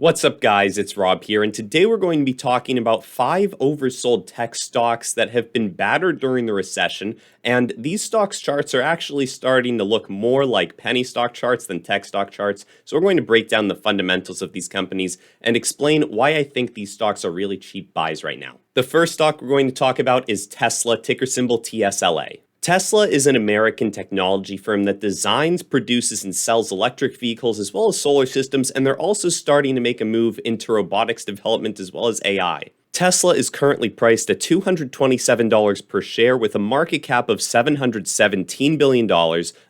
What's up, guys? It's Rob here, and today we're going to be talking about 5 oversold tech stocks that have been battered during the recession, and these stocks charts are actually starting to look more like penny stock charts than tech stock charts, so we're going to break down the fundamentals of these companies and explain why I think these stocks are really cheap buys right now. The first stock we're going to talk about is Tesla, ticker symbol TSLA. Tesla is an American technology firm that designs, produces, and sells electric vehicles as well as solar systems, and they're also starting to make a move into robotics development as well as AI. Tesla is currently priced at $227 per share with a market cap of $717 billion,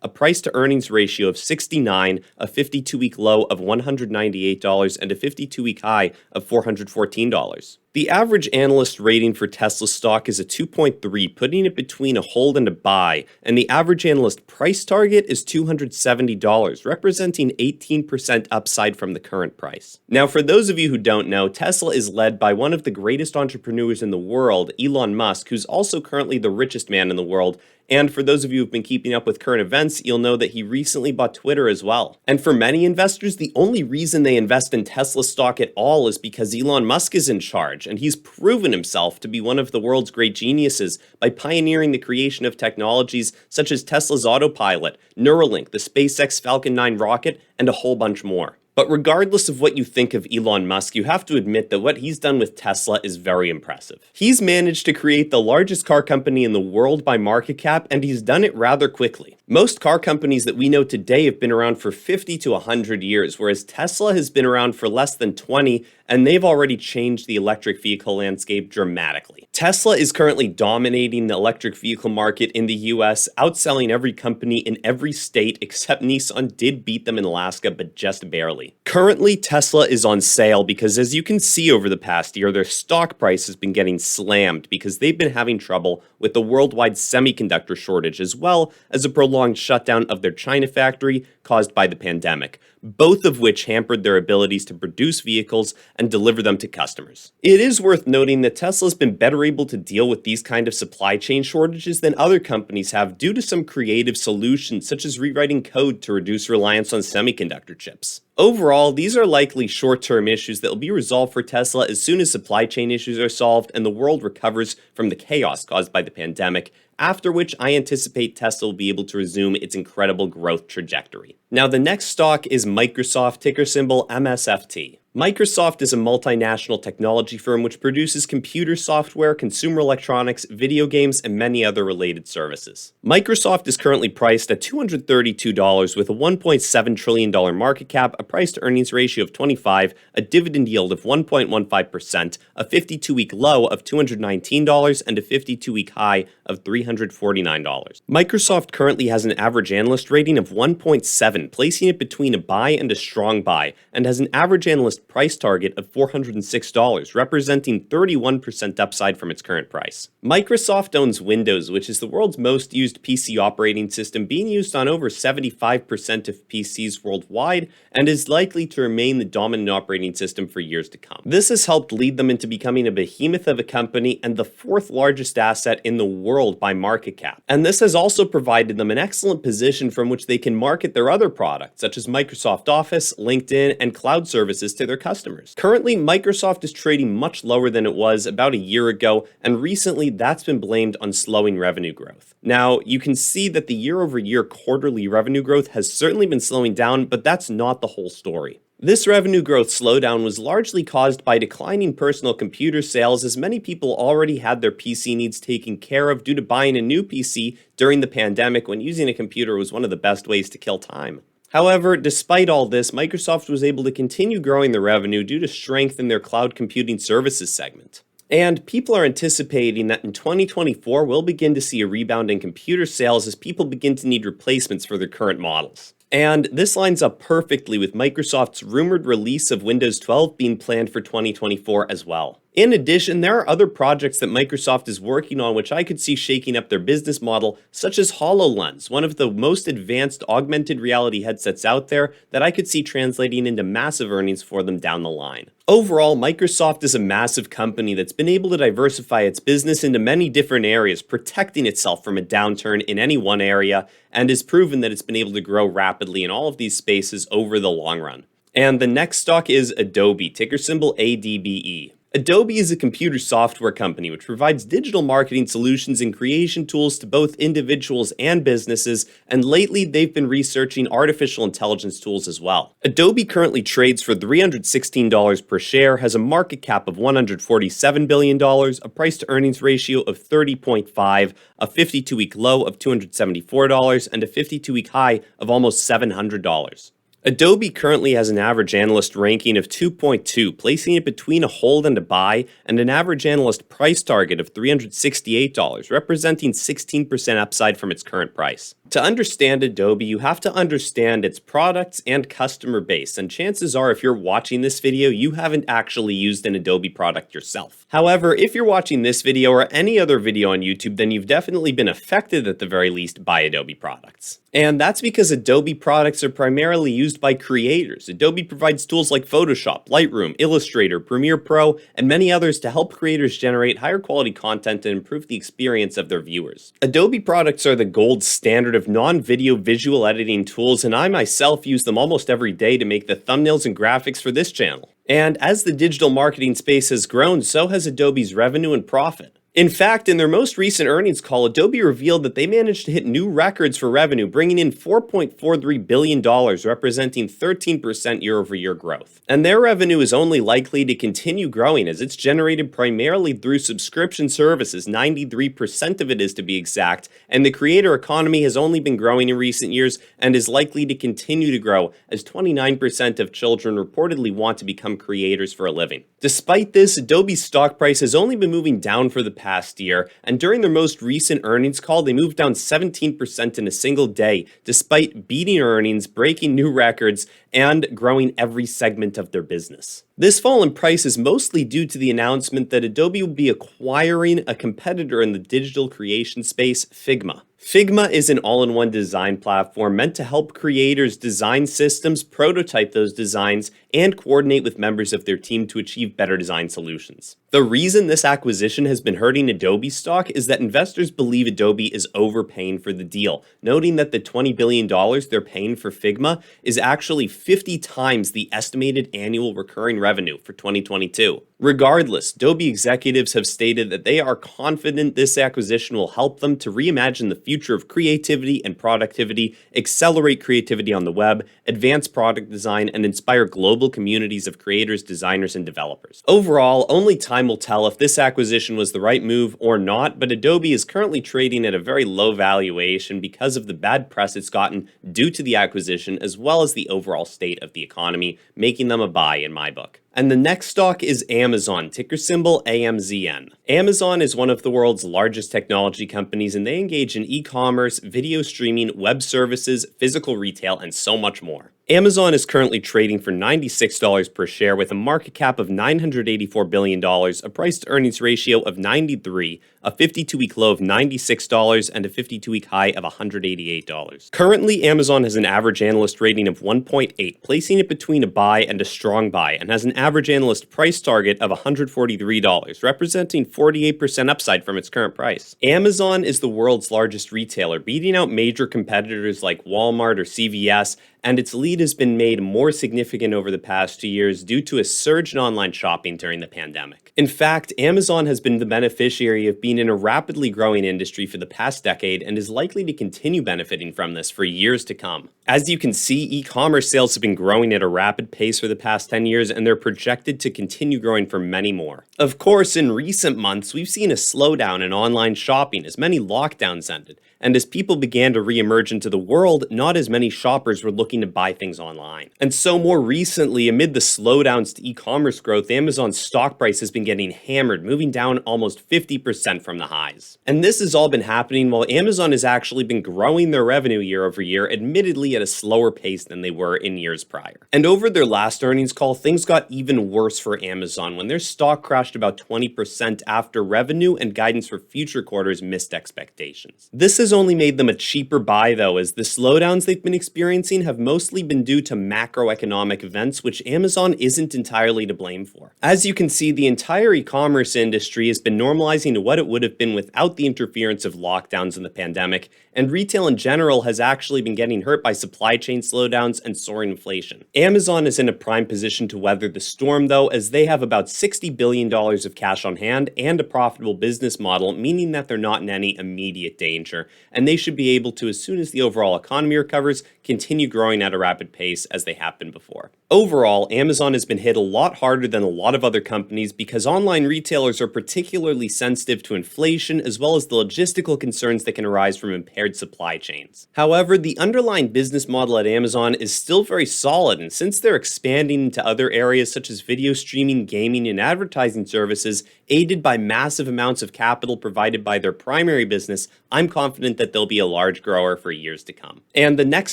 a price-to-earnings ratio of 69, a 52-week low of $198, and a 52-week high of $414. The average analyst rating for Tesla stock is a 2.3, putting it between a hold and a buy, and the average analyst price target is $270, representing 18% upside from the current price. Now, for those of you who don't know, Tesla is led by one of the greatest entrepreneurs in the world, Elon Musk, who's also currently the richest man in the world. And for those of you who've been keeping up with current events, you'll know that he recently bought Twitter as well. And for many investors, the only reason they invest in Tesla stock at all is because Elon Musk is in charge, and he's proven himself to be one of the world's great geniuses by pioneering the creation of technologies such as Tesla's autopilot, Neuralink, the SpaceX Falcon 9 rocket, and a whole bunch more. But regardless of what you think of Elon Musk, you have to admit that what he's done with Tesla is very impressive. He's managed to create the largest car company in the world by market cap, and he's done it rather quickly. Most car companies that we know today have been around for 50 to 100 years, whereas Tesla has been around for less than 20, and they've already changed the electric vehicle landscape dramatically. Tesla is currently dominating the electric vehicle market in the US, outselling every company in every state except Nissan did beat them in Alaska, but just barely. Currently, Tesla is on sale because, as you can see over the past year, their stock price has been getting slammed because they've been having trouble with the worldwide semiconductor shortage as well as a prolonged shutdown of their China factory caused by the pandemic, both of which hampered their abilities to produce vehicles and deliver them to customers. It is worth noting that Tesla's been better able to deal with these kind of supply chain shortages than other companies have due to some creative solutions such as rewriting code to reduce reliance on semiconductor chips. Overall, these are likely short-term issues that will be resolved for Tesla as soon as supply chain issues are solved and the world recovers from the chaos caused by the pandemic, after which I anticipate Tesla will be able to resume its incredible growth trajectory. Now, the next stock is Microsoft, ticker symbol MSFT. Microsoft is a multinational technology firm which produces computer software, consumer electronics, video games, and many other related services. Microsoft is currently priced at $232 with a $1.7 trillion market cap, a price-to-earnings ratio of 25, a dividend yield of 1.15%, a 52-week low of $219, and a 52-week high of $349. Microsoft currently has an average analyst rating of 1.7, placing it between a buy and a strong buy, and has an average analyst price target of $406, representing 31% upside from its current price. Microsoft owns Windows, which is the world's most used PC operating system, being used on over 75% of PCs worldwide, and is likely to remain the dominant operating system for years to come. This has helped lead them into becoming a behemoth of a company and the fourth largest asset in the world by market cap. And this has also provided them an excellent position from which they can market their other products, such as Microsoft Office, LinkedIn, and cloud services to their customers. Currently, Microsoft is trading much lower than it was about a year ago, and recently that's been blamed on slowing revenue growth. Now, you can see that the year-over-year quarterly revenue growth has certainly been slowing down, but that's not the whole story. This revenue growth slowdown was largely caused by declining personal computer sales, as many people already had their PC needs taken care of due to buying a new PC during the pandemic when using a computer was one of the best ways to kill time. However, despite all this, Microsoft was able to continue growing the revenue due to strength in their cloud computing services segment. And people are anticipating that in 2024, we'll begin to see a rebound in computer sales as people begin to need replacements for their current models. And this lines up perfectly with Microsoft's rumored release of Windows 12 being planned for 2024 as well. In addition, there are other projects that Microsoft is working on which I could see shaking up their business model, such as HoloLens, one of the most advanced augmented reality headsets out there that I could see translating into massive earnings for them down the line. Overall, Microsoft is a massive company that's been able to diversify its business into many different areas, protecting itself from a downturn in any one area, and has proven that it's been able to grow rapidly in all of these spaces over the long run. And the next stock is Adobe, ticker symbol ADBE. Adobe is a computer software company which provides digital marketing solutions and creation tools to both individuals and businesses, and lately they've been researching artificial intelligence tools as well. Adobe currently trades for $316 per share, has a market cap of $147 billion, a price-to-earnings ratio of 30.5, a 52-week low of $274, and a 52-week high of almost $700. Adobe currently has an average analyst ranking of 2.2, placing it between a hold and a buy, and an average analyst price target of $368, representing 16% upside from its current price. To understand Adobe, you have to understand its products and customer base, and chances are if you're watching this video, you haven't actually used an Adobe product yourself. However, if you're watching this video or any other video on YouTube, then you've definitely been affected at the very least by Adobe products. And that's because Adobe products are primarily used by creators. Adobe provides tools like Photoshop, Lightroom, Illustrator, Premiere Pro, and many others to help creators generate higher quality content and improve the experience of their viewers. Adobe products are the gold standard of non-video visual editing tools, and I myself use them almost every day to make the thumbnails and graphics for this channel. And as the digital marketing space has grown, so has Adobe's revenue and profit. In fact, in their most recent earnings call, Adobe revealed that they managed to hit new records for revenue, bringing in $4.43 billion, representing 13% year-over-year growth. And their revenue is only likely to continue growing as it's generated primarily through subscription services, 93% of it is to be exact, and the creator economy has only been growing in recent years and is likely to continue to grow as 29% of children reportedly want to become creators for a living. Despite this, Adobe's stock price has only been moving down for the past year, and during their most recent earnings call, they moved down 17% in a single day, despite beating earnings, breaking new records, and growing every segment of their business. This fall in price is mostly due to the announcement that Adobe will be acquiring a competitor in the digital creation space, Figma. Figma is an all-in-one design platform meant to help creators design systems, prototype those designs, and coordinate with members of their team to achieve better design solutions. The reason this acquisition has been hurting Adobe stock is that investors believe Adobe is overpaying for the deal, noting that the $20 billion they're paying for Figma is actually 50 times the estimated annual recurring revenue for 2022. Regardless, Adobe executives have stated that they are confident this acquisition will help them to reimagine the future of creativity and productivity, accelerate creativity on the web, advance product design, and inspire global communities of creators, designers, and developers. Overall, only time will tell if this acquisition was the right move or not, but Adobe is currently trading at a very low valuation because of the bad press it's gotten due to the acquisition, as well as the overall state of the economy, making them a buy in my book. And the next stock is Amazon, ticker symbol AMZN. Amazon is one of the world's largest technology companies, and they engage in e-commerce, video streaming, web services, physical retail, and so much more. Amazon is currently trading for $96 per share with a market cap of $984 billion, a price-to-earnings ratio of 93, a 52-week low of $96, and a 52-week high of $188. Currently, Amazon has an average analyst rating of 1.8, placing it between a buy and a strong buy, and has an average analyst price target of $143, representing 48% upside from its current price. Amazon is the world's largest retailer, beating out major competitors like Walmart or CVS, and its lead has been made more significant over the past 2 years due to a surge in online shopping during the pandemic. In fact, Amazon has been the beneficiary of being in a rapidly growing industry for the past decade and is likely to continue benefiting from this for years to come. As you can see, e-commerce sales have been growing at a rapid pace for the past 10 years, and they're projected to continue growing for many more. Of course, in recent months, we've seen a slowdown in online shopping as many lockdowns ended, and as people began to re-emerge into the world, not as many shoppers were looking to buy things online. And so more recently, amid the slowdowns to e-commerce growth, Amazon's stock price has been getting hammered, moving down almost 50% from the highs. And this has all been happening while Amazon has actually been growing their revenue year over year, admittedly at a slower pace than they were in years prior. And over their last earnings call, things got even worse for Amazon when their stock crashed about 20% after revenue and guidance for future quarters missed expectations. This has only made them a cheaper buy though, as the slowdowns they've been experiencing have mostly been due to macroeconomic events, which Amazon isn't entirely to blame for. As you can see, the entire entire e-commerce industry has been normalizing to what it would have been without the interference of lockdowns in the pandemic, and retail in general has actually been getting hurt by supply chain slowdowns and soaring inflation. Amazon is in a prime position to weather the storm, though, as they have about $60 billion of cash on hand and a profitable business model, meaning that they're not in any immediate danger, and they should be able to, as soon as the overall economy recovers, continue growing at a rapid pace as they have been before. Overall, Amazon has been hit a lot harder than a lot of other companies because online retailers are particularly sensitive to inflation as well as the logistical concerns that can arise from impaired supply chains. However, the underlying business model at Amazon is still very solid, and since they're expanding into other areas such as video streaming, gaming, and advertising services, aided by massive amounts of capital provided by their primary business, I'm confident that they'll be a large grower for years to come. And the next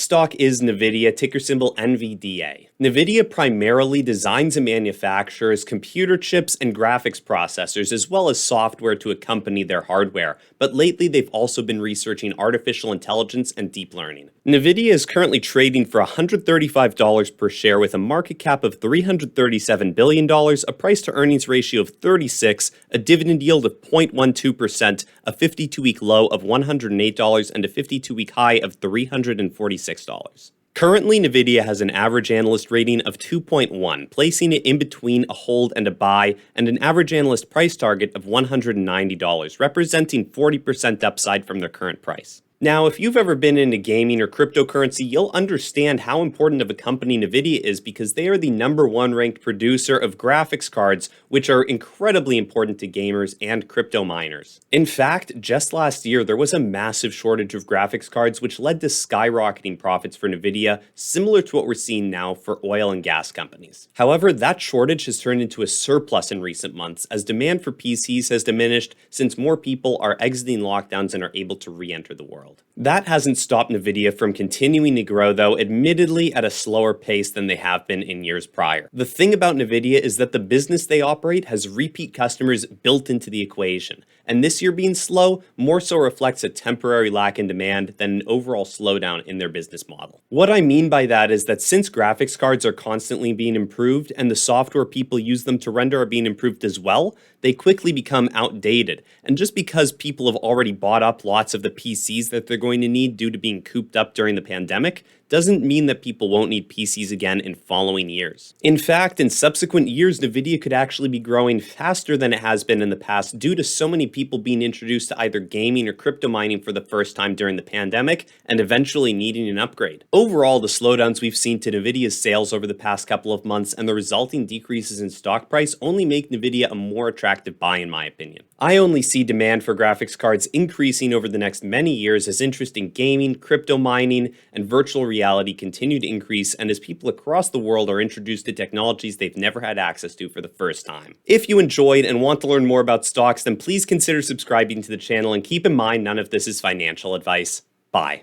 stock is NVIDIA, ticker symbol NVDA. NVIDIA primarily designs and manufactures computer chips and graphics processors, as well as software to accompany their hardware, but lately they've also been researching artificial intelligence and deep learning. NVIDIA is currently trading for $135 per share with a market cap of $337 billion, a price-to-earnings ratio of 36, a dividend yield of 0.12%, a 52-week low of $108, and a 52-week high of $346. Currently, NVIDIA has an average analyst rating of 2.1, placing it in between a hold and a buy, and an average analyst price target of $190, representing 40% upside from their current price. Now, if you've ever been into gaming or cryptocurrency, you'll understand how important of a company NVIDIA is because they are the #1 ranked producer of graphics cards, which are incredibly important to gamers and crypto miners. In fact, just last year, there was a massive shortage of graphics cards, which led to skyrocketing profits for NVIDIA, similar to what we're seeing now for oil and gas companies. However, that shortage has turned into a surplus in recent months, as demand for PCs has diminished since more people are exiting lockdowns and are able to re-enter the world. That hasn't stopped NVIDIA from continuing to grow, though, admittedly at a slower pace than they have been in years prior. The thing about NVIDIA is that the business they operate has repeat customers built into the equation, and this year being slow more so reflects a temporary lack in demand than an overall slowdown in their business model. What I mean by that is that since graphics cards are constantly being improved and the software people use them to render are being improved as well, they quickly become outdated, and just because people have already bought up lots of the PCs that they're going to need due to being cooped up during the pandemic, doesn't mean that people won't need PCs again in following years. In fact, in subsequent years, NVIDIA could actually be growing faster than it has been in the past due to so many people being introduced to either gaming or crypto mining for the first time during the pandemic and eventually needing an upgrade. Overall, the slowdowns we've seen to NVIDIA's sales over the past couple of months and the resulting decreases in stock price only make NVIDIA a more attractive buy in my opinion. I only see demand for graphics cards increasing over the next many years as interest in gaming, crypto mining, and virtual reality continue to increase, and as people across the world are introduced to technologies they've never had access to for the first time. If you enjoyed and want to learn more about stocks, then please consider subscribing to the channel, and keep in mind none of this is financial advice. Bye.